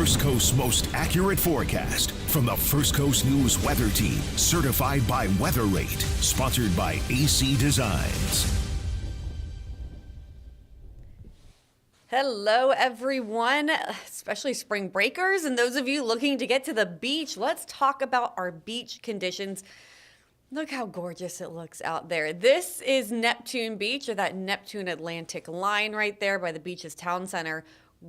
First Coast's most accurate forecast from the First Coast News Weather Team, certified by Weather Rate, sponsored by AC Designs. Hello, everyone, especially spring breakers and those of you looking to get to the beach. Let's talk about our beach conditions. Look how gorgeous it looks out there. This is Neptune Beach, or that Neptune Atlantic line right there by the beach's town center.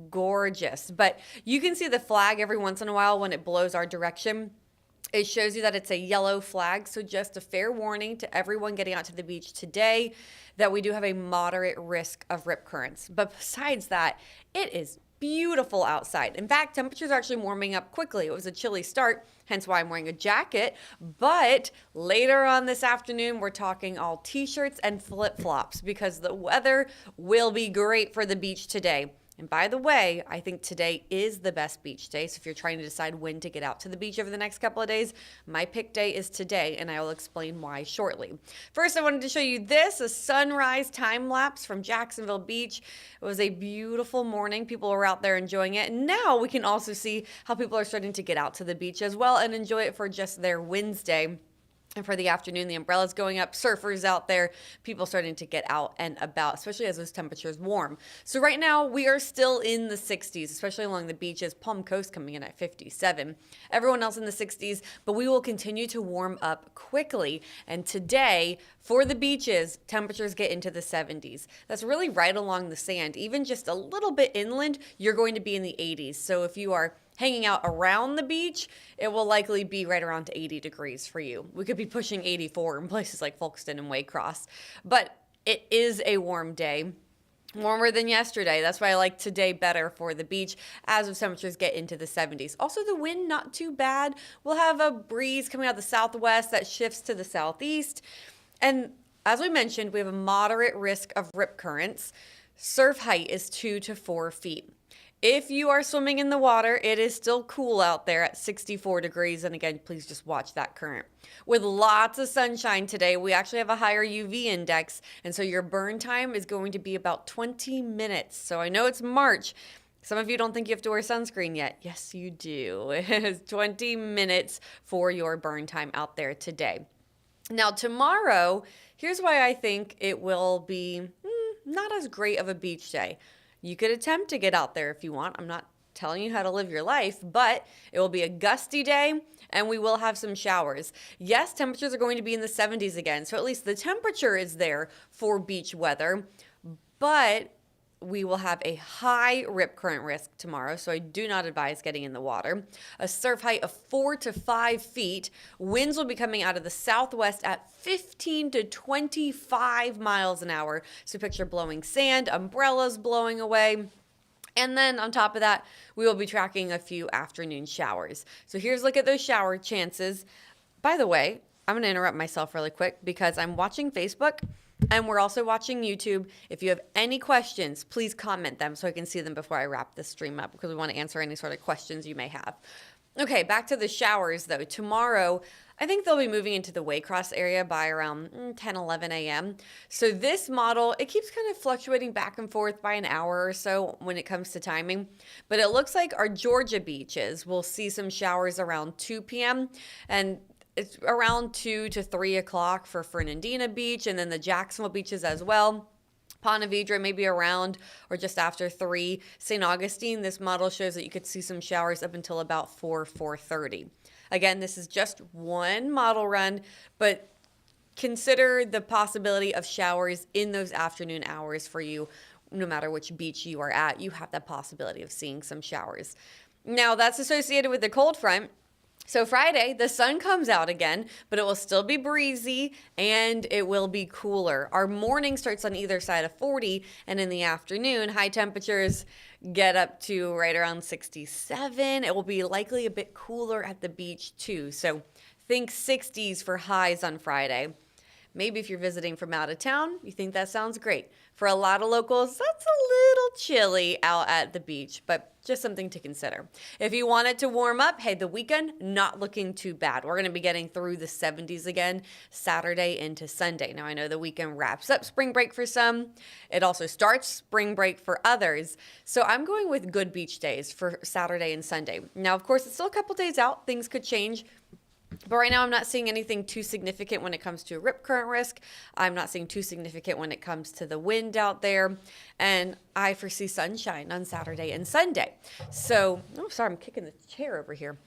Gorgeous. But you can see the flag every once in a while when it blows our direction. It shows you that it's a yellow flag, so just a fair warning to everyone getting out to the beach today that we do have a moderate risk of rip currents. But besides that, it is beautiful outside. In fact, temperatures are actually warming up quickly. It was a chilly start, hence why I'm wearing a jacket. But later on this afternoon, we're talking all t-shirts and flip-flops because the weather will be great for the beach today. And by the way, I think today is the best beach day. So if you're trying to decide when to get out to the beach over the next couple of days, my pick day is today, and I will explain why shortly. First, I wanted to show you this, a sunrise time lapse from Jacksonville Beach. It was a beautiful morning. People were out there enjoying it. And now we can also see how people are starting to get out to the beach as well and enjoy it for just their Wednesday. And for the afternoon, the umbrellas going up, surfers out there, people starting to get out and about, especially as those temperatures warm. So right now, we are still in the 60s, especially along the beaches. Palm Coast coming in at 57. Everyone else in the 60s, but we will continue to warm up quickly. And today, for the beaches, temperatures get into the 70s. That's really right along the sand. Even just a little bit inland, you're going to be in the 80s. So if you are hanging out around the beach, it will likely be right around 80 degrees for you. We could be pushing 84 in places like Folkestone and Waycross. But it is a warm day. Warmer than yesterday. That's why I like today better for the beach as the temperatures get into the 70s. Also, the wind, not too bad. We'll have a breeze coming out of the southwest that shifts to the southeast. And as we mentioned, we have a moderate risk of rip currents. Surf height is 2 to 4 feet. If you are swimming in the water, it is still cool out there at 64 degrees. And again, please just watch that current. With lots of sunshine today, we actually have a higher UV index. And so your burn time is going to be about 20 minutes. So I know it's March. Some of you don't think you have to wear sunscreen yet. Yes, you do. It is 20 minutes for your burn time out there today. Now, tomorrow, here's why I think it will be not as great of a beach day. You could attempt to get out there if you want. I'm not telling you how to live your life, but it will be a gusty day and we will have some showers. Yes, temperatures are going to be in the 70s again, so at least the temperature is there for beach weather, but we will have a high rip current risk tomorrow, so I do not advise getting in the water. A surf height of 4 to 5 feet. Winds will be coming out of the southwest at 15 to 25 miles an hour. So picture blowing sand, umbrellas blowing away. And then on top of that, we will be tracking a few afternoon showers. So here's a look at those shower chances. By the way, I'm going to interrupt myself really quick because I'm watching Facebook and we're also watching YouTube. If you have any questions, please comment them so I can see them before I wrap this stream up because we want to answer any sort of questions you may have. Okay, back to the showers though. Tomorrow, I think they'll be moving into the Waycross area by around 10, 11 a.m. So this model, it keeps kind of fluctuating back and forth by an hour or so when it comes to timing. But it looks like our Georgia beaches will see some showers around 2 p.m. and it's around 2 to 3 o'clock for Fernandina Beach and then the Jacksonville beaches as well. Ponte Vedra maybe around or just after 3. St. Augustine, this model shows that you could see some showers up until about 4:30. Again, this is just one model run, but consider the possibility of showers in those afternoon hours for you. No matter which beach you are at, you have that possibility of seeing some showers. Now, that's associated with the cold front. So Friday, the sun comes out again, but it will still be breezy and it will be cooler. Our morning starts on either side of 40, and in the afternoon, high temperatures get up to right around 67. It will be likely a bit cooler at the beach too. So think 60s for highs on Friday. Maybe if you're visiting from out of town, you think that sounds great. For a lot of locals, that's a little chilly out at the beach, but just something to consider. If you want it to warm up, hey, the weekend, not looking too bad. We're going to be getting through the 70s again, Saturday into Sunday. Now, I know the weekend wraps up spring break for some. It also starts spring break for others. So I'm going with good beach days for Saturday and Sunday. Now, of course, it's still a couple days out. Things could change. But right now, I'm not seeing anything too significant when it comes to rip current risk. I'm not seeing too significant when it comes to the wind out there. And I foresee sunshine on Saturday and Sunday. So, oh, sorry, I'm kicking the chair over here.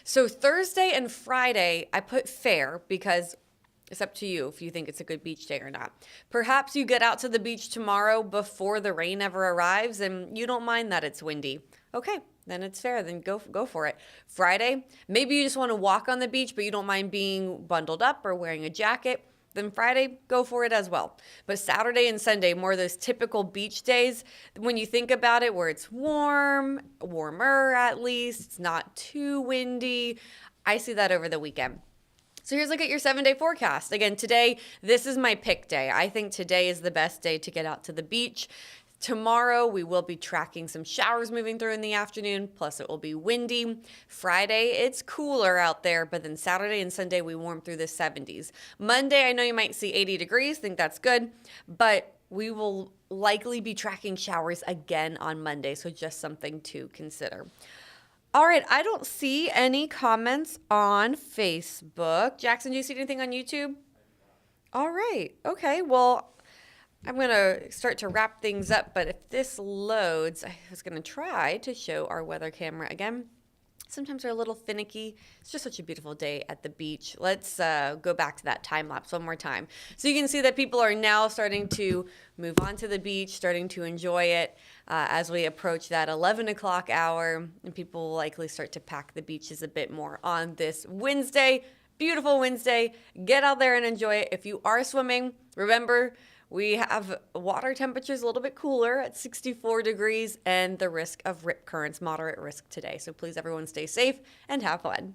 So Thursday and Friday, I put fair because it's up to you if you think it's a good beach day or not. Perhaps you get out to the beach tomorrow before the rain ever arrives and you don't mind that it's windy. Okay, then it's fair. Then go for it. Friday, maybe you just want to walk on the beach, but you don't mind being bundled up or wearing a jacket. Then Friday, go for it as well. But Saturday and Sunday, more of those typical beach days, when you think about it, where it's warm, warmer at least, it's not too windy. I see that over the weekend. So here's a look at your 7-day forecast. Again, today, this is my pick day. I think today is the best day to get out to the beach. Tomorrow, we will be tracking some showers moving through in the afternoon, plus it will be windy. Friday, it's cooler out there, but then Saturday and Sunday, we warm through the 70s. Monday, I know you might see 80 degrees, think that's good, but we will likely be tracking showers again on Monday, so just something to consider. All right, I don't see any comments on Facebook. Jackson, do you see anything on YouTube? All right, okay, well, I'm going to start to wrap things up, but if this loads, I was going to try to show our weather camera again. Sometimes they're a little finicky. It's just such a beautiful day at the beach. Let's go back to that time lapse one more time. So you can see that people are now starting to move on to the beach, starting to enjoy it as we approach that 11 o'clock hour, and people will likely start to pack the beaches a bit more on this Wednesday. Beautiful Wednesday. Get out there and enjoy it. If you are swimming, remember, we have water temperatures a little bit cooler at 64 degrees and the risk of rip currents, moderate risk today. So please, everyone, stay safe and have fun.